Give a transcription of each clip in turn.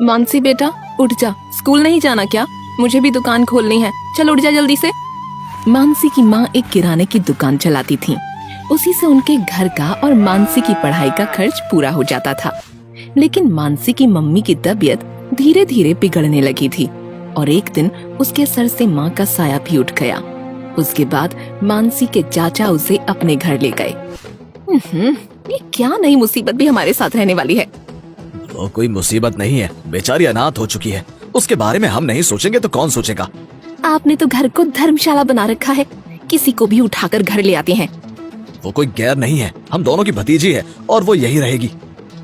मानसी बेटा उठ जा, स्कूल नहीं जाना क्या? मुझे भी दुकान खोलनी है, चल उठ जा जल्दी से। मानसी की माँ एक किराने की दुकान चलाती थी। उसी से उनके घर का और मानसी की पढ़ाई का खर्च पूरा हो जाता था। लेकिन मानसी की मम्मी की तबीयत धीरे धीरे बिगड़ने लगी थी और एक दिन उसके सर से माँ का साया भी उठ गया। उसके बाद मानसी के चाचा उसे अपने घर ले गए। ये क्या नई मुसीबत भी हमारे साथ रहने वाली है? वो कोई मुसीबत नहीं है, बेचारी अनाथ हो चुकी है। उसके बारे में हम नहीं सोचेंगे तो कौन सोचेगा? आपने तो घर को धर्मशाला बना रखा है, किसी को भी उठाकर घर ले आते हैं। वो कोई गैर नहीं है, हम दोनों की भतीजी है और वो यही रहेगी।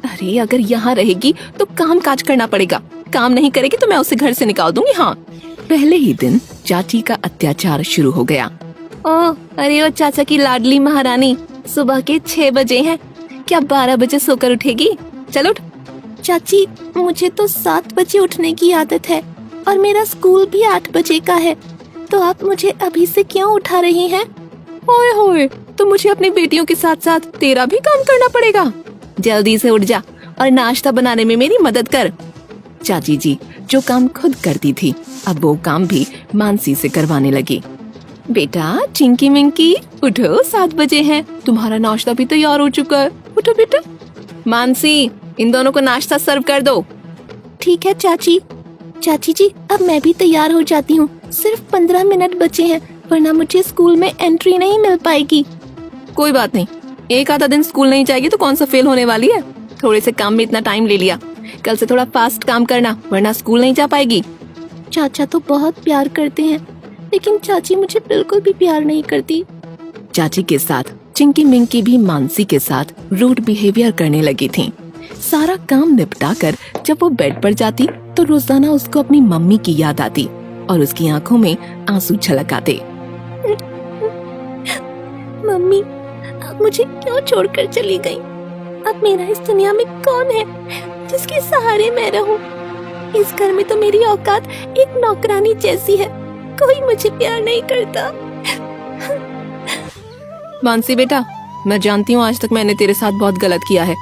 अरे अगर यहाँ रहेगी तो काम काज करना पड़ेगा, काम नहीं करेगी तो मैं उसे घर से निकाल दूंगी। हाँ, पहले ही दिन चाची का अत्याचार शुरू हो गया। अरे वो चाचा की लाडली महारानी, सुबह के 6 बजे हैं, क्या 12 बजे सोकर उठेगी? चल उठ। चाची मुझे तो 7 बजे उठने की आदत है और मेरा स्कूल भी 8 बजे का है, तो आप मुझे अभी से क्यों उठा रही हैं? ओए होए, तो मुझे अपनी बेटियों के साथ साथ तेरा भी काम करना पड़ेगा। जल्दी से उठ जा और नाश्ता बनाने में मेरी मदद कर। चाची जी जो काम खुद करती थी, अब वो काम भी मानसी से करवाने लगी। बेटा चिंकी मिंकी उठो, 7 बजे हैं, तुम्हारा नाश्ता भी तैयार हो चुका है, उठो बेटा। मानसी इन दोनों को नाश्ता सर्व कर दो। ठीक है चाची। चाची जी अब मैं भी तैयार हो जाती हूँ, सिर्फ 15 मिनट बचे हैं, वरना मुझे स्कूल में एंट्री नहीं मिल पाएगी। कोई बात नहीं, एक आधा दिन स्कूल नहीं जाएगी तो कौन सा फेल होने वाली है। थोड़े से काम में इतना टाइम ले लिया, कल से थोड़ा फास्ट काम करना, वरना स्कूल नहीं जा पाएगी। चाचा तो बहुत प्यार करते हैं, लेकिन चाची मुझे बिल्कुल भी प्यार नहीं करती। चाची के साथ चिंकी मिंकी भी मानसी के साथ रूड बिहेवियर करने लगी थी। सारा काम निपटाकर जब वो बेड पर जाती तो रोजाना उसको अपनी मम्मी की याद आती और उसकी आंखों में आंसू छलक आते। मम्मी आप मुझे क्यों छोड़कर चली गई? अब मेरा इस दुनिया में कौन है जिसके सहारे मैं रहूं? इस घर में तो मेरी औकात एक नौकरानी जैसी है, कोई मुझे प्यार नहीं करता। मानसी बेटा, मैं जानती हूँ आज तक मैंने तेरे साथ बहुत गलत किया है,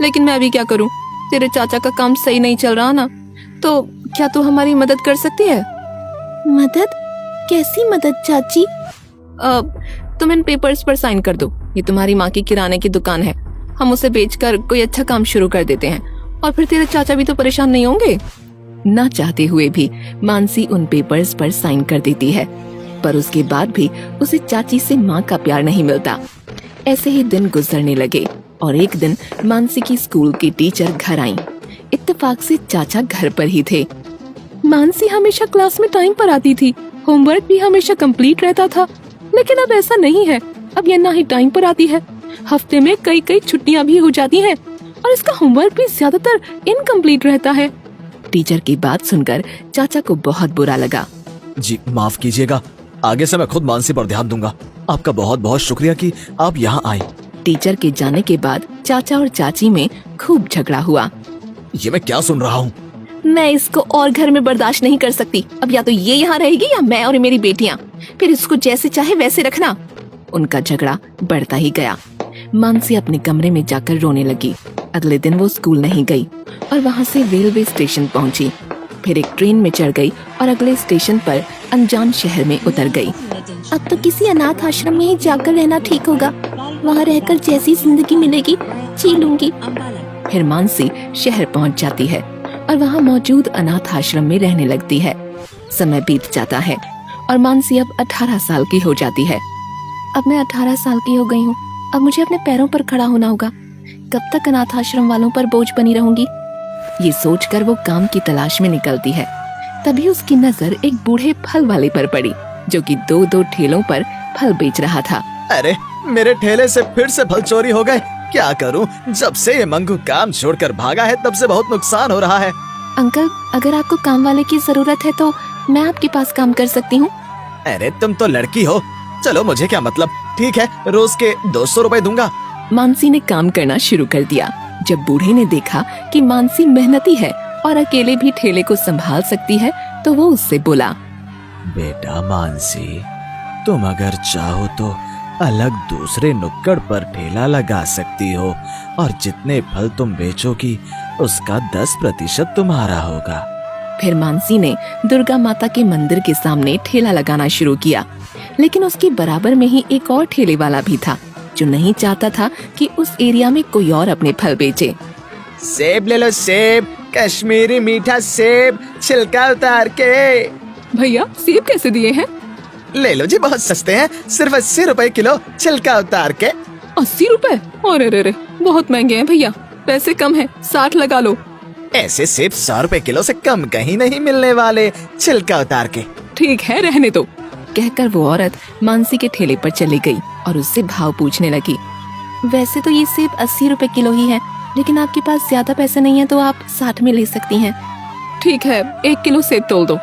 लेकिन मैं अभी क्या करूँ? तेरे चाचा का काम सही नहीं चल रहा ना, तो क्या तू हमारी मदद कर सकती है? मदद? कैसी मदद चाची? तुम इन पेपर्स पर साइन कर दो। ये तुम्हारी माँ की किराने की दुकान है, हम उसे बेचकर कोई अच्छा काम शुरू कर देते हैं और फिर तेरे चाचा भी तो परेशान नहीं होंगे। ना चाहते हुए भी मानसी उन पेपर्स पर साइन कर देती है, पर उसके बाद भी उसे चाची से माँ का प्यार नहीं मिलता। ऐसे ही दिन गुजरने लगे और एक दिन मानसी की स्कूल की टीचर घर आई। इत्तेफाक से चाचा घर पर ही थे। मानसी हमेशा क्लास में टाइम पर आती थी, होमवर्क भी हमेशा कंप्लीट रहता था, लेकिन अब ऐसा नहीं है। अब ये ना ही टाइम पर आती है, हफ्ते में कई छुट्टियां भी हो जाती हैं और इसका होमवर्क भी ज्यादातर इनकम्प्लीट रहता है। टीचर की बात सुनकर चाचा को बहुत बुरा लगा। जी माफ कीजिएगा, आगे से मैं खुद मानसी पर ध्यान दूंगा। आपका बहुत बहुत शुक्रिया कि आप यहाँ आए। टीचर के जाने के बाद चाचा और चाची में खूब झगड़ा हुआ। ये मैं क्या सुन रहा हूँ? मैं इसको और घर में बर्दाश्त नहीं कर सकती। अब या तो ये यहाँ रहेगी या मैं और मेरी बेटियाँ, फिर इसको जैसे चाहे वैसे रखना। उनका झगड़ा बढ़ता ही गया। मानसी अपने कमरे में जाकर रोने लगी। अगले दिन वो स्कूल नहीं गई और वहाँ से रेलवे स्टेशन पहुँची। फिर एक ट्रेन में चढ़ गई और अगले स्टेशन पर अनजान शहर में उतर गई। अब तो किसी अनाथ आश्रम में ही जाकर रहना ठीक होगा, वहाँ रहकर जैसी जिंदगी मिलेगी जी लूंगी। फिर मानसी शहर पहुँच जाती है और वहाँ मौजूद अनाथ आश्रम में रहने लगती है। समय बीत जाता है और मानसी अब 18 साल की हो जाती है। अब मैं 18 साल की हो गई हूँ, अब मुझे अपने पैरों पर खड़ा होना होगा। कब तक अनाथ आश्रम वालों पर बोझ बनी रहूंगी? ये सोचकर वो काम की तलाश में निकलती है। तभी उसकी नजर एक बूढ़े फल वाले पर पड़ी, जो कि 2-2 ठेलों पर फल बेच रहा था। अरे मेरे ठेले से फिर से फल चोरी हो गए, क्या करूं? जब से ये मंगू काम छोड़कर भागा है तब से बहुत नुकसान हो रहा है। अंकल अगर आपको काम वाले की जरूरत है तो मैं आपके पास काम कर सकती हूँ। अरे तुम तो लड़की हो, चलो मुझे क्या मतलब, ठीक है रोज के 200 रुपए दूंगा। मानसी ने काम करना शुरू कर दिया। जब बूढ़े ने देखा कि मानसी मेहनती है और अकेले भी ठेले को संभाल सकती है तो वो उससे बोला, बेटा मानसी, तुम अगर चाहो तो अलग दूसरे नुक्कड़ पर ठेला लगा सकती हो और जितने फल तुम बेचोगी उसका 10% तुम्हारा होगा। फिर मानसी ने दुर्गा माता के मंदिर के सामने ठेला लगाना शुरू किया, लेकिन उसके बराबर में ही एक और ठेले वाला भी था जो नहीं चाहता था कि उस एरिया में कोई और अपने फल बेचे। सेब ले लो, सेब, कश्मीरी मीठा सेब, छिलका उतार के। भैया सेब कैसे दिए हैं? ले लो जी, बहुत सस्ते हैं, सिर्फ 80 रुपए किलो, छिलका उतार के। 80 रुपए? अरे रे रे, बहुत महंगे हैं भैया, पैसे कम है, 60 लगा लो। ऐसे सेब 100 रुपए किलो से कम कहीं नहीं मिलने वाले, छिलका उतार के। ठीक है, रहने दो, कहकर वो औरत मानसी के ठेले पर चली गई और उससे भाव पूछने लगी। वैसे तो ये सेब 80 रुपए किलो ही है, लेकिन आपके पास ज्यादा पैसे नहीं है तो आप 60 में ले सकती हैं। ठीक है, 1 किलो सेब तोल दो।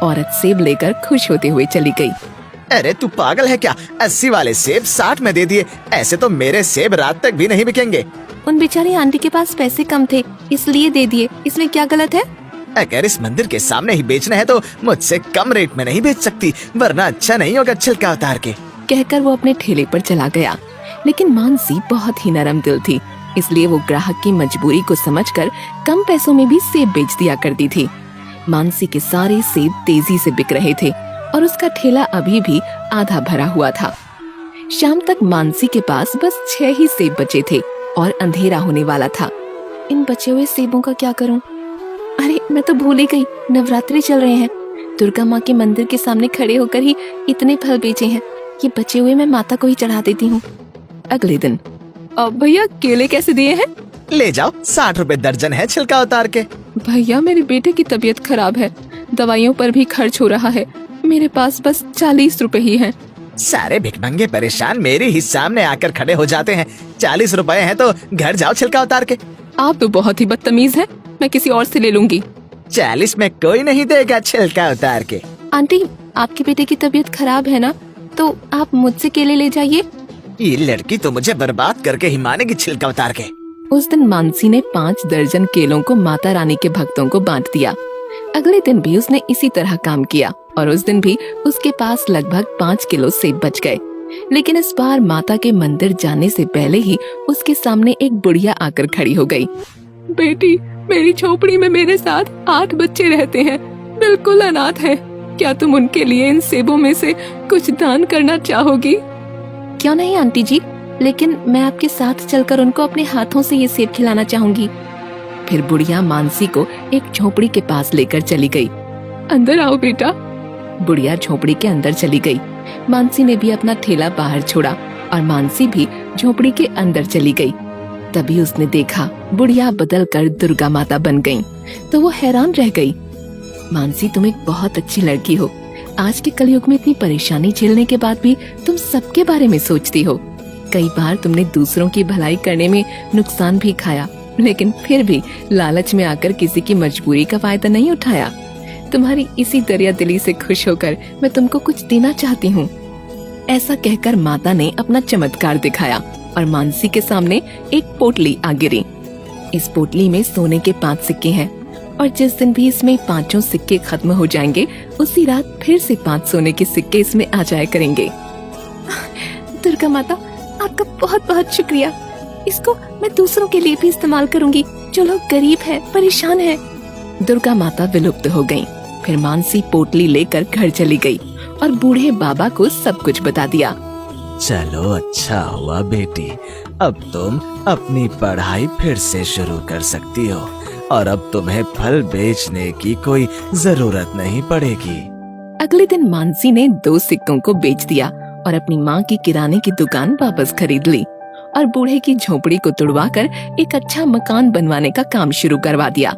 औरत सेब लेकर खुश होते हुए चली गई। अरे तू पागल है क्या? 80 वाले सेब 60 में दे दिए, ऐसे तो मेरे सेब रात तक भी नहीं बिकेंगे। उन बेचारी आंटी के पास पैसे कम थे इसलिए दे दिए, इसमें क्या गलत है? अगर इस मंदिर के सामने ही बेचना है तो मुझसे कम रेट में नहीं बेच सकती, वरना अच्छा नहीं होगा, छिलका उतार के। कहकर वो अपने ठेले पर चला गया। लेकिन मानसी बहुत ही नरम दिल थी, इसलिए वो ग्राहक की मजबूरी को समझकर कम पैसों में भी सेब बेच दिया करती थी। मानसी के सारे सेब तेजी से बिक रहे थे और उसका ठेला अभी भी आधा भरा हुआ था। शाम तक मानसी के पास बस 6 ही सेब बचे थे और अंधेरा होने वाला था। इन बचे हुए सेबों का क्या करूं? अरे मैं तो भूल ही गई, नवरात्रि चल रहे हैं। दुर्गा माँ के मंदिर के सामने खड़े होकर ही इतने फल बेचे हैं, ये बचे हुए मैं माता को ही चढ़ा देती हूँ। अगले दिन, अब भैया केले कैसे दिए हैं? ले जाओ, 60 रुपए दर्जन है, छिलका उतार के। भैया मेरे बेटे की तबीयत खराब है, दवाइयों पर भी खर्च हो रहा है, मेरे पास बस 40 रुपए ही हैं। सारे भिखमंगे परेशान मेरे ही सामने आकर खड़े हो जाते हैं। 40 रुपए हैं तो घर जाओ, छिलका उतार के। आप तो बहुत ही बदतमीज हैं, मैं किसी और से ले लूंगी। 40 में कोई नहीं देगा, छिलका उतार के। आंटी, आपके बेटे की तबीयत खराब है ना, तो आप मुझसे केले ले जाइए। ये लड़की तो मुझे बर्बाद करके ही मानेगी, छिलका उतार के। उस दिन मानसी ने 5 दर्जन केलों को माता रानी के भक्तों को बांट दिया। अगले दिन भी उसने इसी तरह काम किया और उस दिन भी उसके पास लगभग 5 किलो सेब बच गए। लेकिन इस बार माता के मंदिर जाने से पहले ही उसके सामने एक बुढ़िया आकर खड़ी हो गई। बेटी, मेरी झोपड़ी में मेरे साथ 8 बच्चे रहते हैं, बिल्कुल अनाथ है, क्या तुम उनके लिए इन सेबों में से कुछ दान करना चाहोगी? क्यों नहीं आंटी जी, लेकिन मैं आपके साथ चलकर उनको अपने हाथों से ये सेब खिलाना चाहूंगी। फिर बुढ़िया मानसी को एक झोपड़ी के पास लेकर चली गई। अंदर आओ बेटा। बुढ़िया झोपड़ी के अंदर चली गई। मानसी ने भी अपना ठेला बाहर छोड़ा और मानसी भी झोपड़ी के अंदर चली गई। तभी उसने देखा बुढ़िया बदल कर दुर्गा माता बन गई, तो वो हैरान रह गई। मानसी, तुम एक बहुत अच्छी लड़की हो, आज के कलयुग में इतनी परेशानी झेलने के बाद भी तुम सबके बारे में सोचती हो। कई बार तुमने दूसरों की भलाई करने में नुकसान भी खाया, लेकिन फिर भी लालच में आकर किसी की मजबूरी का फायदा नहीं उठाया। तुम्हारी इसी दरिया दिली से खुश होकर मैं तुमको कुछ देना चाहती हूँ। ऐसा कहकर माता ने अपना चमत्कार दिखाया और मानसी के सामने एक पोटली आ गिरी। इस पोटली में सोने के 5 सिक्के हैं और जिस दिन भी इसमें 5 सिक्के खत्म हो जाएंगे, उसी रात फिर से 5 सोने के सिक्के इसमें आ जाया करेंगे। दुर्गा माता, आपका बहुत बहुत शुक्रिया। इसको मैं दूसरों के लिए भी इस्तेमाल करूंगी, जो लोग गरीब हैं, परेशान हैं। दुर्गा माता विलुप्त हो गईं। फिर मानसी पोटली लेकर घर चली गई और बूढ़े बाबा को सब कुछ बता दिया। चलो अच्छा हुआ बेटी, अब तुम अपनी पढ़ाई फिर से शुरू कर सकती हो और अब तुम्हें फल बेचने की कोई जरूरत नहीं पड़ेगी। अगले दिन मानसी ने 2 सिक्कों को बेच दिया और अपनी माँ की किराने की दुकान वापस खरीद ली और बूढ़े की झोपड़ी को तुड़वाकर एक अच्छा मकान बनवाने का काम शुरू करवा दिया।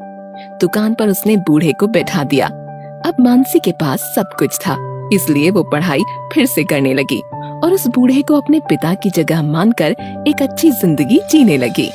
दुकान पर उसने बूढ़े को बैठा दिया। अब मानसी के पास सब कुछ था, इसलिए वो पढ़ाई फिर से करने लगी और उस बूढ़े को अपने पिता की जगह मानकर एक अच्छी जिंदगी जीने लगी।